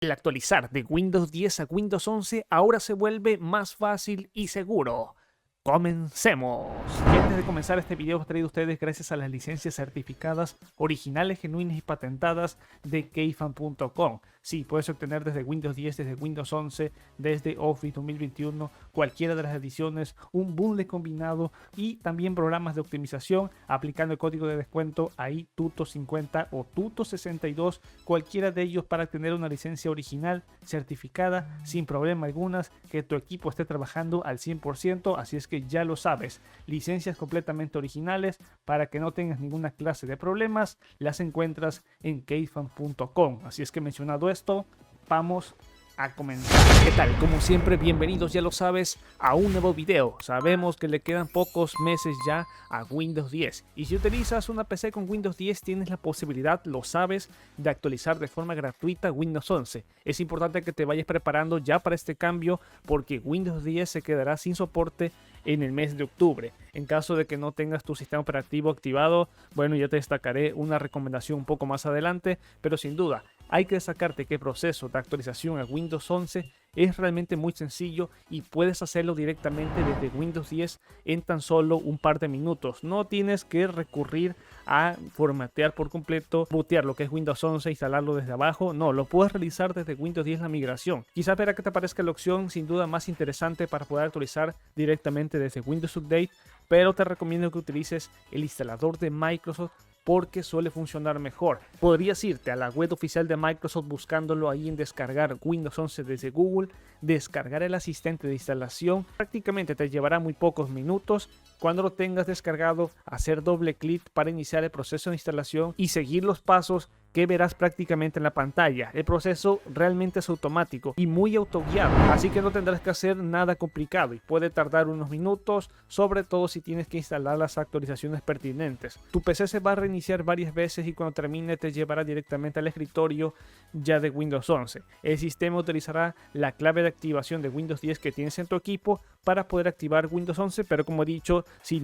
El actualizar de Windows 10 a Windows 11 ahora se vuelve más fácil y seguro. ¡Comencemos! Y antes de comenzar este video os traigo a ustedes gracias a las licencias certificadas originales, genuinas y patentadas de Keyfan.com. Sí, puedes obtener desde Windows 10, desde Windows 11, desde Office 2021, cualquiera de las ediciones, un bundle combinado y también programas de optimización aplicando el código de descuento ahí Tuto50 o Tuto62, cualquiera de ellos para tener una licencia original, certificada, sin problema algunas, que tu equipo esté trabajando al 100%, así es que ya lo sabes, licencias completamente originales para que no tengas ninguna clase de problemas, las encuentras en Keyfan.com. Así es que mencionado esto, vamos a comenzar. ¿Qué tal? Como siempre, bienvenidos, ya lo sabes, a un nuevo video. Sabemos que le quedan pocos meses ya a Windows 10 y si utilizas una PC con Windows 10 tienes la posibilidad, lo sabes, de actualizar de forma gratuita Windows 11. Es importante que te vayas preparando ya para este cambio porque Windows 10 se quedará sin soporte en el mes de octubre. En caso de que no tengas tu sistema operativo activado, bueno, ya te destacaré una recomendación un poco más adelante, pero sin duda hay que destacarte que el proceso de actualización a Windows 11 es realmente muy sencillo y puedes hacerlo directamente desde Windows 10 en tan solo un par de minutos. No tienes que recurrir a formatear por completo, bootear lo que es Windows 11, instalarlo desde abajo. No, lo puedes realizar desde Windows 10 la migración. Quizás verá que te parezca la opción sin duda más interesante para poder actualizar directamente desde Windows Update, pero te recomiendo que utilices el instalador de Microsoft porque suele funcionar mejor. Podrías irte a la web oficial de Microsoft buscándolo ahí en descargar Windows 11 desde Google, descargar el asistente de instalación, prácticamente te llevará muy pocos minutos. Cuando lo tengas descargado, hacer doble clic para iniciar el proceso de instalación y seguir los pasos que verás prácticamente en la pantalla. El proceso realmente es automático y muy autoguiado, así que no tendrás que hacer nada complicado y puede tardar unos minutos, sobre todo si tienes que instalar las actualizaciones pertinentes. Tu PC se va a reiniciar varias veces y cuando termine te llevará directamente al escritorio ya de Windows 11. El sistema utilizará la clave de activación de Windows 10 que tienes en tu equipo para poder activar Windows 11, pero como he dicho, si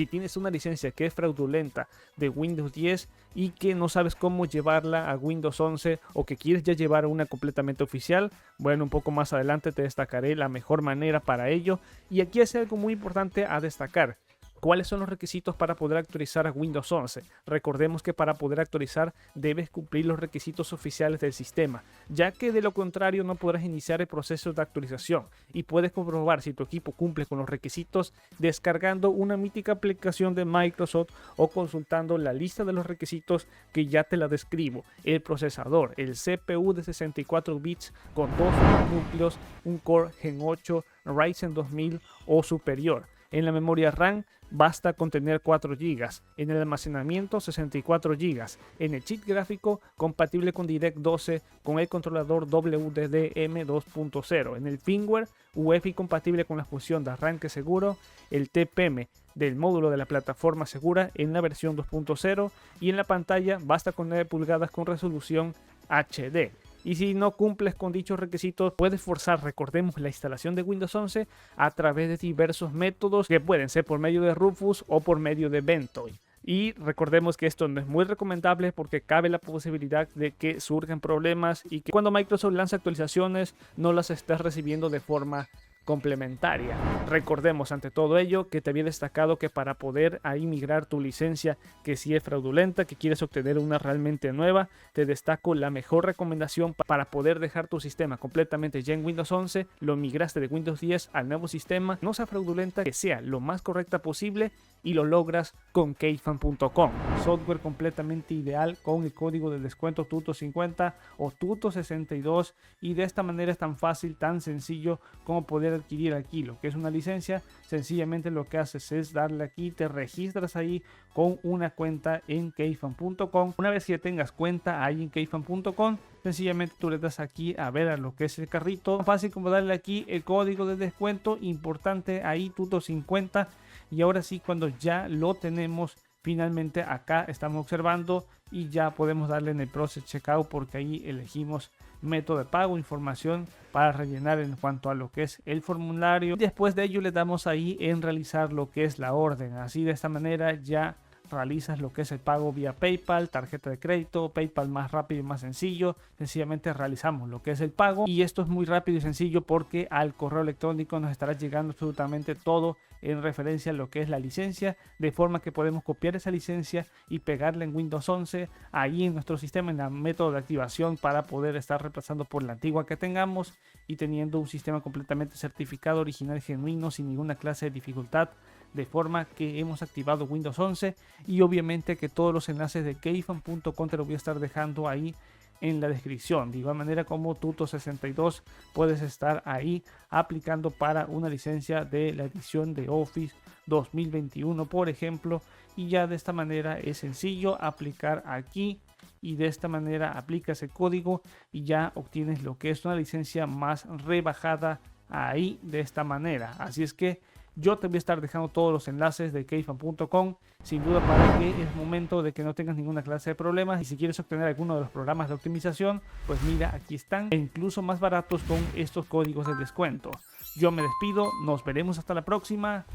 tienes una licencia que es fraudulenta de Windows 10 y que no sabes cómo llevarla a Windows 11 o que quieres ya llevar una completamente oficial, bueno, un poco más adelante te destacaré la mejor manera para ello. Y aquí es algo muy importante a destacar. ¿Cuáles son los requisitos para poder actualizar a Windows 11? Recordemos que para poder actualizar debes cumplir los requisitos oficiales del sistema, ya que de lo contrario no podrás iniciar el proceso de actualización y puedes comprobar si tu equipo cumple con los requisitos descargando una mítica aplicación de Microsoft o consultando la lista de los requisitos que ya te la describo. El procesador, el CPU de 64 bits con 2 núcleos, un Core Gen 8, Ryzen 2000 o superior. En la memoria RAM basta con tener 4 GB, en el almacenamiento 64 GB, en el chip gráfico compatible con DirectX 12 con el controlador WDM 2.0, en el firmware UEFI compatible con la función de arranque seguro, el TPM del módulo de la plataforma segura en la versión 2.0 y en la pantalla basta con 9 pulgadas con resolución HD. Y si no cumples con dichos requisitos, puedes forzar, recordemos, la instalación de Windows 11 a través de diversos métodos que pueden ser por medio de Rufus o por medio de Ventoy. Y recordemos que esto no es muy recomendable porque cabe la posibilidad de que surjan problemas y que cuando Microsoft lanza actualizaciones no las estés recibiendo de forma complementaria. Recordemos ante todo ello que te había destacado que para poder ahí migrar tu licencia que si es fraudulenta, que quieres obtener una realmente nueva, te destaco la mejor recomendación para poder dejar tu sistema completamente ya en Windows 11, lo migraste de Windows 10 al nuevo sistema, no sea fraudulenta, que sea lo más correcta posible y lo logras con Keyfan.com, software completamente ideal con el código de descuento Tuto50 o Tuto62 y de esta manera es tan fácil, tan sencillo como poder adquirir aquí lo que es una licencia. Sencillamente lo que haces es darle aquí, te registras ahí con una cuenta en Keyfan.com. Una vez que tengas cuenta ahí en Keyfan.com, sencillamente tú le das aquí a ver a lo que es el carrito, tan fácil como darle aquí el código de descuento, importante ahí Tuto50. Y ahora sí, cuando ya lo tenemos finalmente acá estamos observando y ya podemos darle en el Process Checkout porque ahí elegimos método de pago, información para rellenar en cuanto a lo que es el formulario. Después de ello le damos ahí en realizar lo que es la orden. Así de esta manera ya realizas lo que es el pago vía PayPal, tarjeta de crédito, PayPal más rápido y más sencillo. Sencillamente realizamos lo que es el pago y esto es muy rápido y sencillo porque al correo electrónico nos estará llegando absolutamente todo en referencia a lo que es la licencia, de forma que podemos copiar esa licencia y pegarla en Windows 11 ahí en nuestro sistema, en el método de activación, para poder estar reemplazando por la antigua que tengamos y teniendo un sistema completamente certificado, original, genuino, sin ninguna clase de dificultad, de forma que hemos activado Windows 11. Y obviamente que todos los enlaces de keyfan.com te los voy a estar dejando ahí en la descripción, de igual manera como Tuto62 puedes estar ahí aplicando para una licencia de la edición de Office 2021, por ejemplo, y ya de esta manera es sencillo aplicar aquí y de esta manera aplicas el código y ya obtienes lo que es una licencia más rebajada ahí de esta manera. Así es que yo te voy a estar dejando todos los enlaces de keyfan.com, sin duda, para que es momento de que no tengas ninguna clase de problemas. Y si quieres obtener alguno de los programas de optimización, pues mira, aquí están, e incluso más baratos con estos códigos de descuento. Yo me despido, nos veremos hasta la próxima.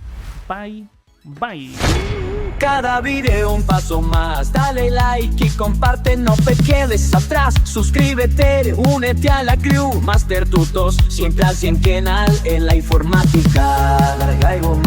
Bye, bye. Cada video un paso más, dale like y comparte, no te quedes atrás. Suscríbete, únete a la crew, Master Tutos, siempre al 100 canal en la informática. Dale, caigo,